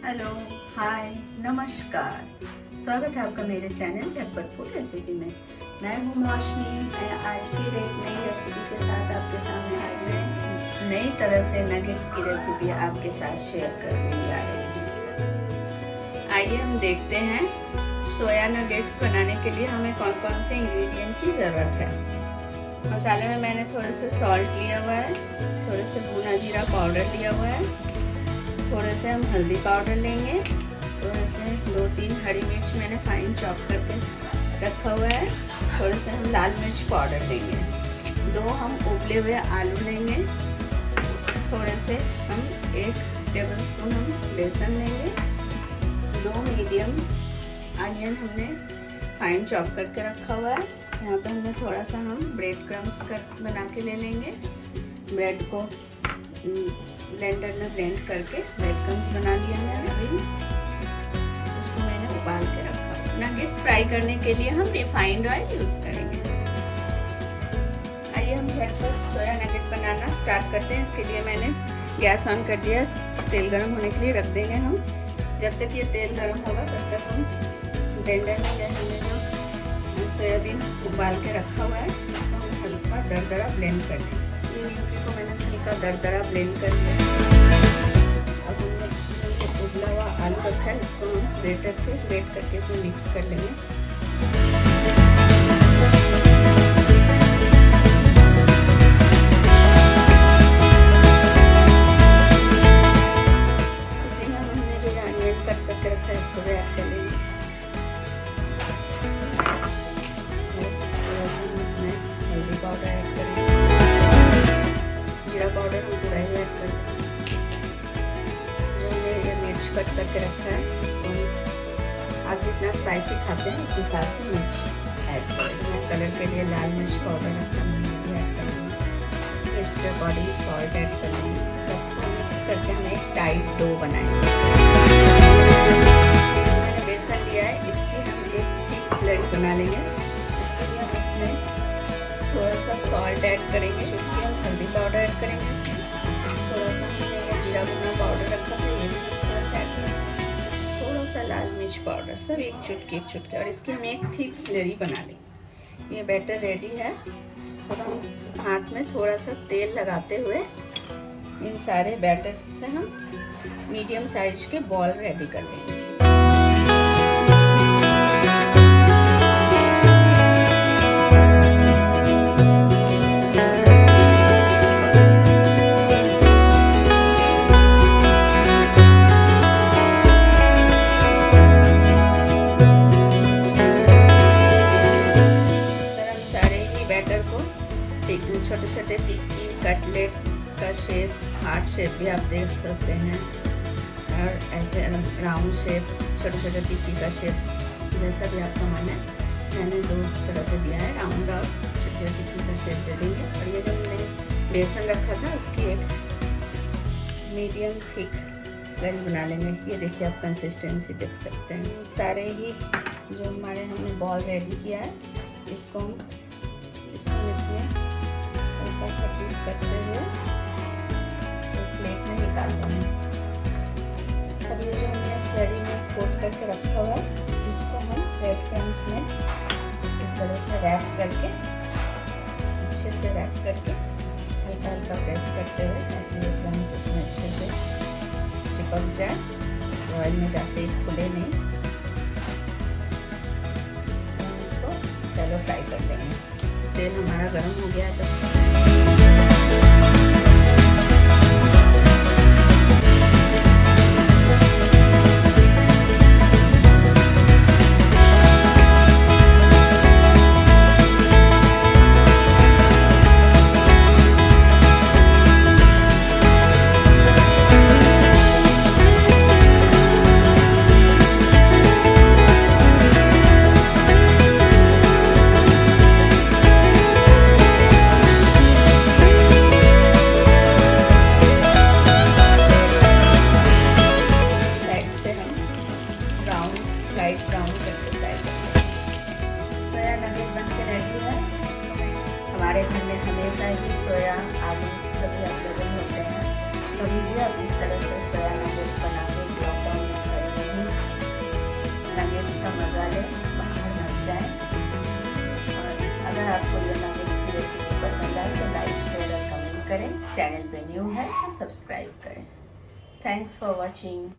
Hello, हाय, नमस्कार। स्वागत है आपका मेरे चैनल झटपट फूड रेसिपी में। मैं हूँ मौसमी। मैं आज फिर एक नई रेसिपी के साथ आपके सामने हाजिर है। नई तरह से नगेट्स की रेसिपी आपके साथ शेयर करने जा रही हूँ। आइए हम देखते हैं सोया नगेट्स बनाने के लिए हमें कौन कौन से इंग्रेडिएंट की ज़रूरत है। मसाले में मैंने थोड़े से सॉल्ट लिया हुआ है, थोड़े से भुना जीरा पाउडर लिया हुआ है, थोड़े से हम हल्दी पाउडर लेंगे, थोड़े से 2-3 हरी मिर्च मैंने फाइन चॉप करके रखा हुआ है, थोड़े से हम लाल मिर्च पाउडर लेंगे, 2 हम उबले हुए आलू लेंगे, थोड़े से हम 1 टेबलस्पून हम बेसन लेंगे, 2 मीडियम अनियन हमने फाइन चॉप करके रखा हुआ है। यहाँ पे हमने थोड़ा सा हम ब्रेड क्रम्स बना के ले लेंगे। ब्रेड को ब्लेंडर में ब्लेंड करके ब्रेड क्रम्स बना लिया मैंने। अभी उसको मैंने उबाल के रखा। नगेट्स फ्राई करने के लिए हम रिफाइंड ऑयल यूज करेंगे। आइए हम झटपट सोया नगेट बनाना स्टार्ट करते हैं। इसके लिए मैंने गैस ऑन कर दिया। तेल गर्म होने के लिए रख देंगे हम। जब तक ये तेल गर्म होगा तब तक हम ब्लेंडर में हमने जो सोयाबीन उबाल के रखा हुआ है उसको हम हल्का दरदरा ब्लेंड कर देंगे। ये न्यूट्री को मैंने हल्का दरदरा ब्लेंड कर लिया। अब हमने उबला हुआ आलू रखा है, इसको हम ग्रेटर से ग्रेट करके इसमें मिक्स कर लेंगे। इसी में हमने जो अनियन कट करके रखा है इसको भी ऐड कर लेंगे। इसमें हल्दी पाउडर ऐड करेंगे, जीरा पाउडर हम पूरा ही ऐड कर देंगे। जो हमने ये मिर्च कट करके रखा है उसको आप जितना स्पाइसी खाते हैं उस हिसाब से मिर्च ऐड करेंगे। मैं कलर के लिए लाल मिर्च पाउडर रखा हूँ, ऐड करेंगे। टेस्ट के अकॉर्डिंग सॉल्ट ऐड करेंगे। सबको मिक्स करके हम एक टाइट डो बनाएंगे। मैंने बेसन लिया है, इसकी हम एक थिक स्लरी बना लेंगे। इसके लिए हम इसमें थोड़ा सा सॉल्ट ऐड करेंगे, चुटकी हम हल्दी पाउडर ऐड करेंगे इसमें, थोड़ा सा हमने ये जीरा भुना पाउडर रखा था ये भी थोड़ा सा ऐड करेंगे, थोड़ा सा लाल मिर्च पाउडर, सब एक चुटकी और इसकी हम एक थिक स्लरी बना लेंगे। ये बैटर रेडी है। अब हम हाथ में थोड़ा सा तेल लगाते हुए इन सारे बैटर से हम मीडियम साइज के बॉल रेडी कर लेंगे। छोटे छोटे टिक्की कटलेट का शेप, हार्ट शेप भी आप देख सकते हैं, और ऐसे राउंड शेप, छोटे छोटे टिक्की का शेप, जैसा भी आपका मन है। मैंने 2 तरह के दिया है, राउंड और छोटे टिक्की का शेप दे देंगे। और ये जो हमने बेसन रखा था उसकी एक मीडियम थिक स्लरी बना लेंगे। ये देखिए आप कंसिस्टेंसी देख सकते हैं। सारे ही जो हमारे हमने बॉल रेडी किया है इसको इसमें हल्का सा डीप करते हुए प्लेट में निकाल देंगे। अब ये जो हमने स्लरी में कोट करके रखा हुआ है इसको हम ब्रेड क्रम्स में इस तरह से रैप करके, अच्छे से रैप करके हल्का हल्का प्रेस करते हुए, ताकि ये क्रम्स इसमें अच्छे से चिपक जाए, ऑयल में जाते ही खुले नहीं। हम इसको शैलो फ्राई कर देंगे। तेल हमारा गर्म हो गया है तो लाइट ब्राउन करके फ्राई करते हैं। सोया नगेट बन के रेडी है। हमारे घर में हमेशा ही सोया आलू सभी अवेलेबल होते हैं। कभी भी आप इस तरह से सोया नगेट्स बना के इस लॉकडाउन में नगेट्स का मज़ा लें, बाहर मत जाएं। और अगर आपको ये नगेट्स की रेसिपी पसंद आए तो लाइक, शेयर और कमेंट करें। चैनल पे न्यू है तो सब्सक्राइब करें। Thanks for watching.